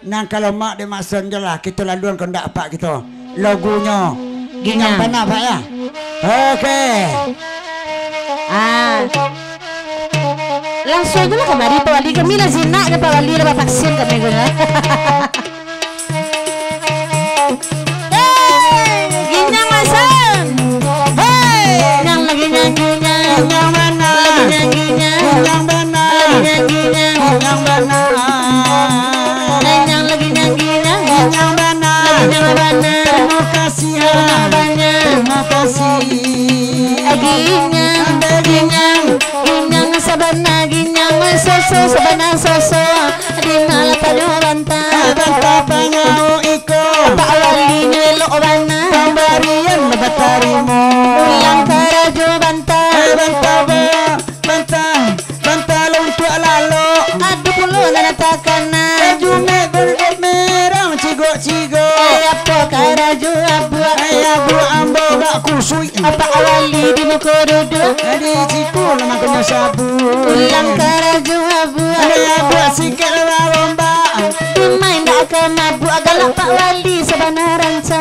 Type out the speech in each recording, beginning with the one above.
Nang kalau mak dia maksud je lah kita laluan kau ndak apa kita. Logonya Ginyang Bana Pak ya. Okey. Langsung dulu kemari Pak Wali kami lah zina ke Pak Wali lah vaksin kami guna. Ginyang Masan. Ginyang lagi ginyang. Ginyang Bana. Ginyang Bana. Ginyang Bana. Ginyang lagi ginyang. Ginyang Bana. Ginyang Bana. Terima kasih banyak. Terima kasih. Ginyang sabana ginyang soso sabana soso di malah pada bantah Panyau iko Pak Wali nyelo bana pemberian lebatarimu ulang karajo bantah bantah untuk lalu aduh puluh nanatakana jume berdet merah cigo apa karajo abu ambo gak kusui Pak Wali di muka duduk di cikul makanya sabu ulang karajo abu sikit lomba main dak ke mabu agalak Pak Wali sabana ranca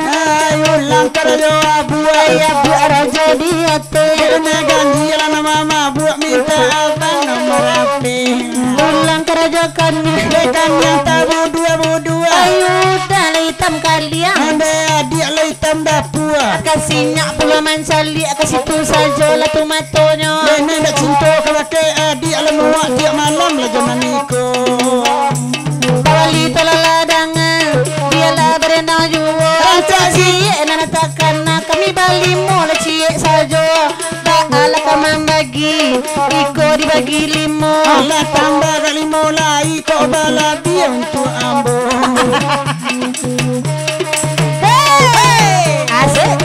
ulang karajo abu raja di hati kena ganji lah mama buat minta abang nomor api ulang kerajakan dekan yang tabu dua ayo dah hitam kalian anda adik lah hitam dapur kasihnya pula mancali kasih tu saja lah tu matonya nenek nak cinta kalau ke adik lah muak tiap malam lah jangan niko Wali tola ladangan biarlah berenang jua Raja cie nanatakan kami bali mula cie saja bakalah kamang bagi iko dibagi limo Allah tambah kali mulai kau bala dia untuk ambo asik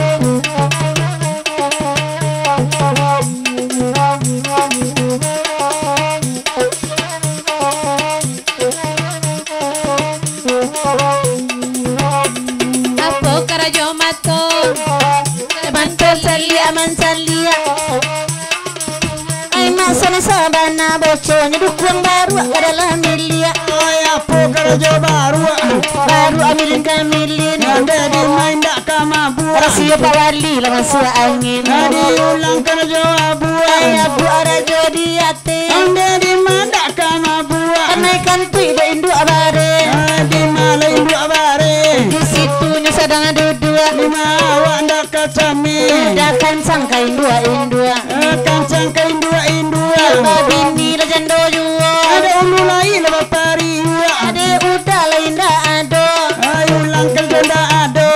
apa karajo mato manto salia mansalia ai masana sabana boconya dukung baru ke dalam milia apa kerja baru amilin kamilin anda di main dak kama buah rahasia Pak Wali lah masuk angin adi ulang kerja buah abu arajo di hati anda di main dak kama buah kenaikan tui da induk abare di malai dua bare di situnya sedang duduk lima awak ndak kacami dakan sangka indua kancang kain dua bini lah jando jua ada ulu lain lah bapari ade udah lain dah ado ulang kerja ndak ado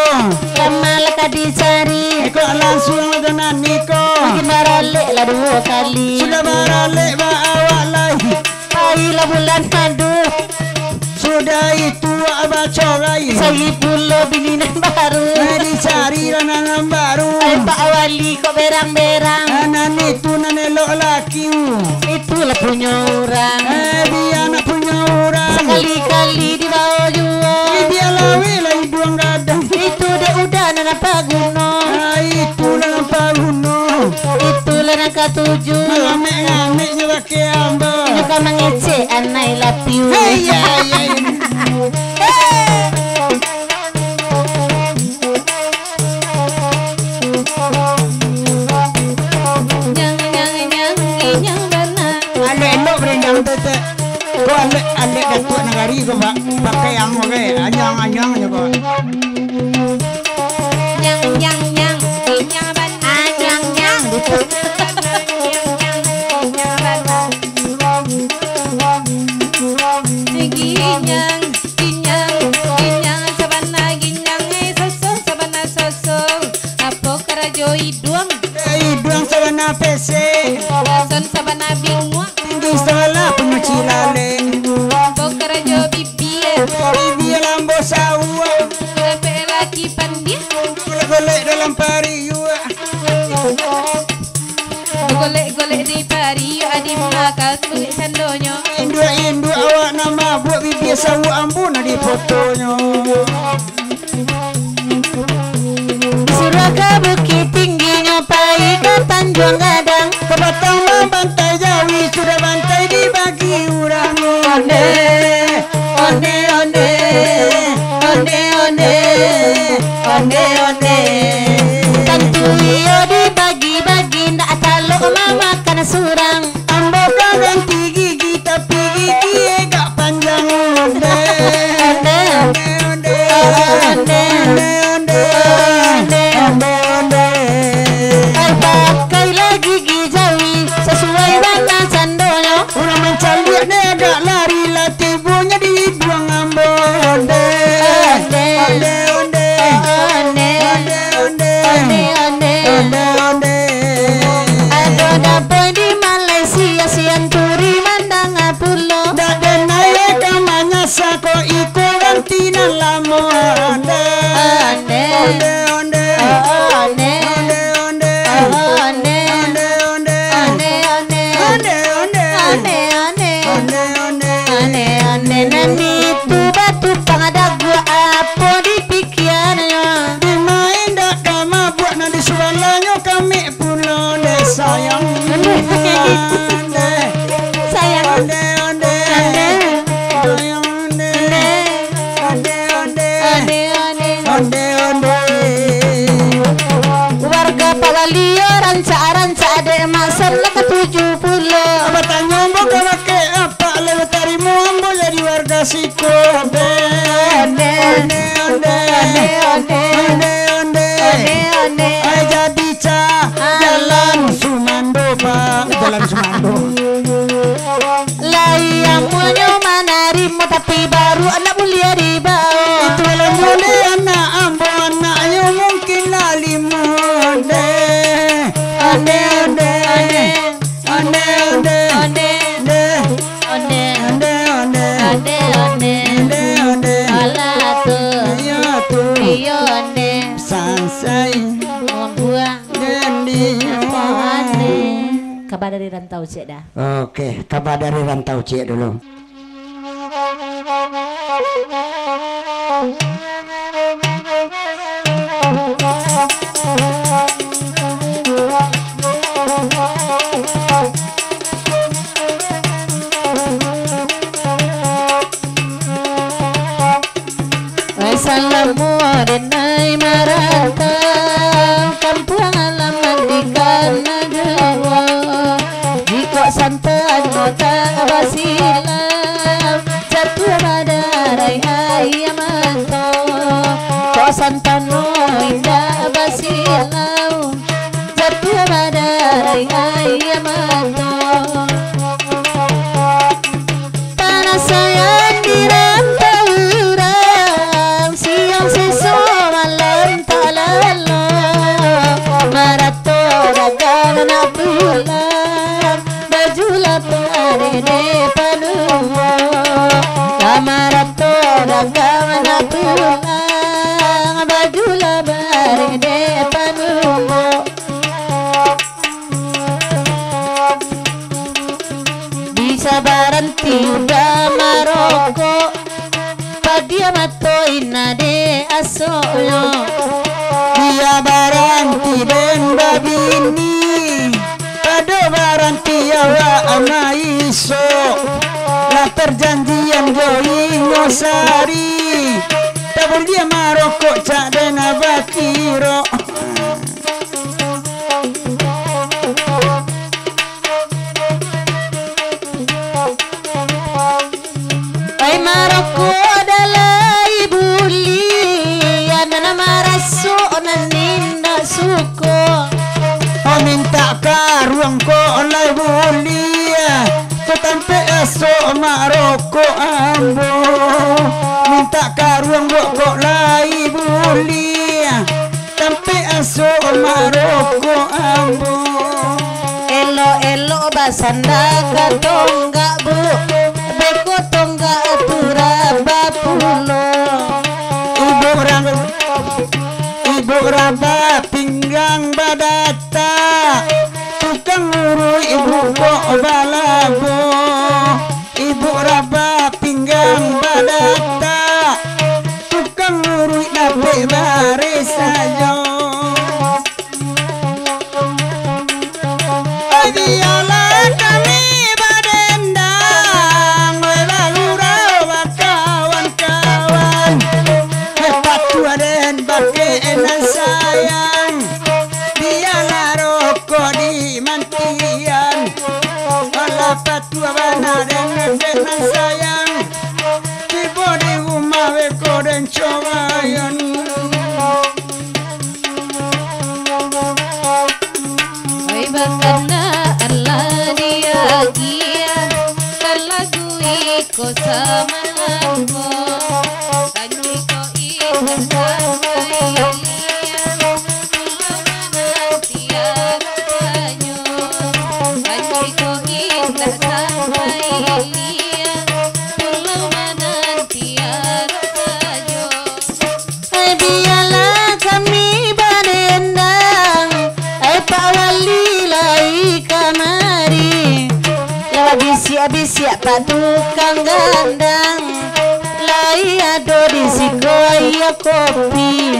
lama lah dicari kok langsung dengan niko gimana lek lah 2 kali sudah baralek ba awak lagi pailah bulan madu sudah itu abah corai saya pula bini nan baru dicari ranangan baru Pak Wali kok berang-berang anak itu nanelok laki itulah punya orang dia anak punya orang sekali-kali dibawa jua dia lawi lagi buang gadang itu dia udah nanapa guno itulah nampak gunung itulah nak ketujuh ngamek-ngameknya pakai ambo juga mengecek anai lapiu nyang bana alek-alek berendang tete kau alek datuk negari kau pakai yang oke anyang-anyang aja kau nyang bana nyang ginyang sabana soso apa karajo iduang idung sabana pese son sabana bingwa tinggi salah penyuci lale apa karajo bibir bibi lambo sawa lepe lagi pandia golek dalam pari golek di pari adi makal sebagai sandonyo Indu awak nama buat bibi sawa ambun di fotonya surah ke bukit tingginya pai ke Tanjung Gadang ke Batang bantai Jawi sudah bantai dibagi orang one pakai lagi gijawi sesuai dengan sandonya. Orang mencari dia agak lari lah tibunya dibuang ambonde. Onde onde onde onde onde onde. Ada dapoy di Malaysia siang turi mandang pulau. Dada naik kamanya sako ikuran tina lamo onde onde onde onde onde onde onde onde nani tu batu pangadagu apa di pikirannya. dimain dak kama buat nanti sualanyo kami pulau de sayang Sayang onde onde sayang onde onde onde onde warga Pagalio ranca-ranca ade masar lah ke 70. apa tanya mbok ke apa lewat tarimu ambo jadi warga siku onde onde onde onde onde onde ay jadi jalan Sumando pak jalan Sumando Layang munyo manarimu tapi baru anak mulia di bawah. itu alam onde anak ambo anak yo mungkin lalimu onde onde onde onde onde onde Onde onde onde onde onde onde onde ala tu ya tu iyo onde sansai membuang dendi pohane. Kabar dari rantau cek dah. oke kabar dari rantau cek dulu Salamu denai marantau kampung halaman di kana Jawa. Jika santan nota basilam jatuh badarai ayam mantau. Kok santan no indah basilam jatuh badarai ayam mantau. Panas sayang di rantau siang seso malam tak lalu marato dagang nak pulang baju lapar de panuwo marato dagang nak pulang baju lapar de panuwo bisa baranti udah Maroko dia mato inade asoyo dia baranti den babini ado baranti awa amaiso la perjanjian joi ngosari tabur dia Maroko cak den abakiro ay Maroko adalah ibu lian nama rasu naninda suko oh minta karuang ko oleh bulia ko tampe aso Maroko ambo minta karuang ko lai bulia tampe aso Maroko ambo elo basanda katonga bu beko tonga atura bapulo ibu raba pinggang badata tukang urui ibu kok balabo ibu raba pinggang badata tukang urui dape baris saja dialah kami badendang lalu rawa kawan-kawan hebat tua den pakai enak sayang dialah rokok di mantian ala patua bana den enak sayang di bodi we koden cobayan. Oi bakana Allah dia gia kalagu iko sama aku anui ko iko sama ilia tiara tanyo anui ko iko sama ilia pulau mana tiara tanyo biarlah kami berendang Pak Wali lai kamari Lawa bisia-bisia pak tukang gandang Lai ado di sikoya kopi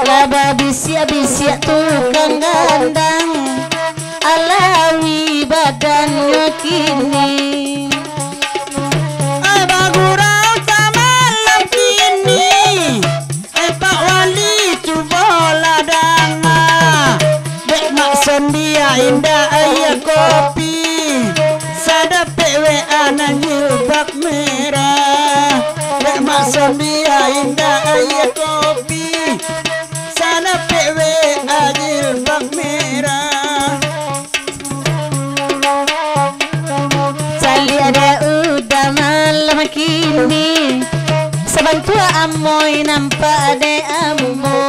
Lawa bisia-bisia tukang gandang Alawi badannya kini Bagurau sama kini Pak Wali cubola danga Dek mak sendia indah ayah kopi Sada pewe anak jilbab merah Dek mak sendia indah ayah kopi Sada pewe jilbab merah Sali ada udah malam kini Sebantua amoy nampak de amo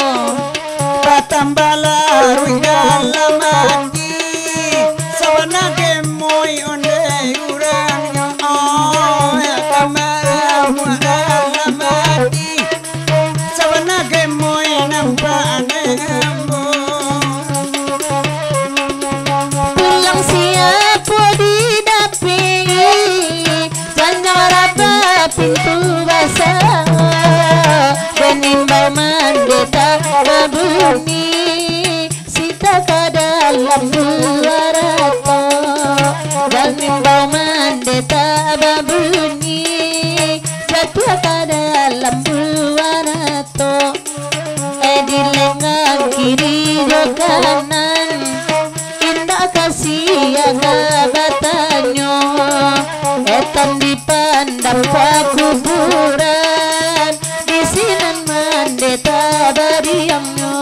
Patambala rui dalam hati Sawana gemoy onde urangnya Oh ya kamaramu dalam hati Sawana gemoy nampak nemo Pulang siapa di dapi Jangan raba pintu basah Benimbau mandeta babuni Sita ke dalam duarato Benimbau mandeta babuni Satu ke dalam duarato Di lengan kiri do kanan Indah kasih agabatanyo Etan dipandang kuburan Di sinan mandeta bariamnya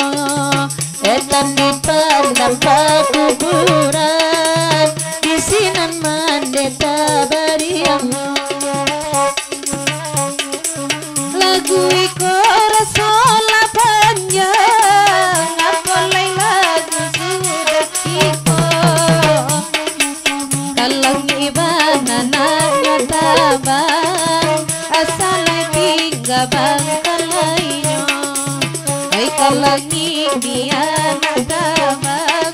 Etan dipandang kuburan Di sinan mandeta bariamnya Lagu iko rasola panjang Apalai lagu sudah iko Kalau ngibana nanya tabang Asal lagi gabang kalainyo Ay kalau ngibana tabang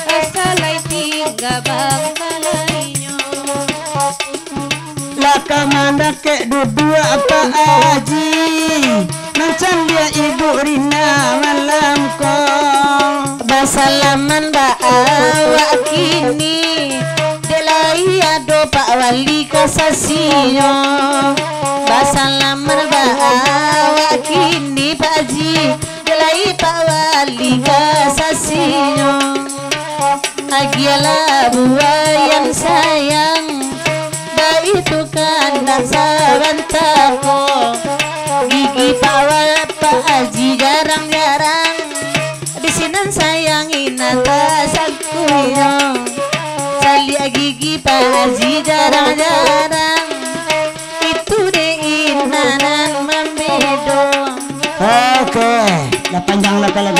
Asal lagi gabang kalainyo Laka mana ke dudua apa aji Macam dia ibu Rina malam ko Basalaman ba awak kini Delai ado Pak Wali kasasiyo Basalaman ba awak kini Pak Haji Delai Pak Wali kasasiyo Agialah buayan sayang Itu kandang sabantako Gigi Pak Haji jarang-jarang Di sinan sayangin atasanku yo Sali gigi Pak Haji jarang-jarang Itu deh inanan membedo Oke, lah panjang lah kalau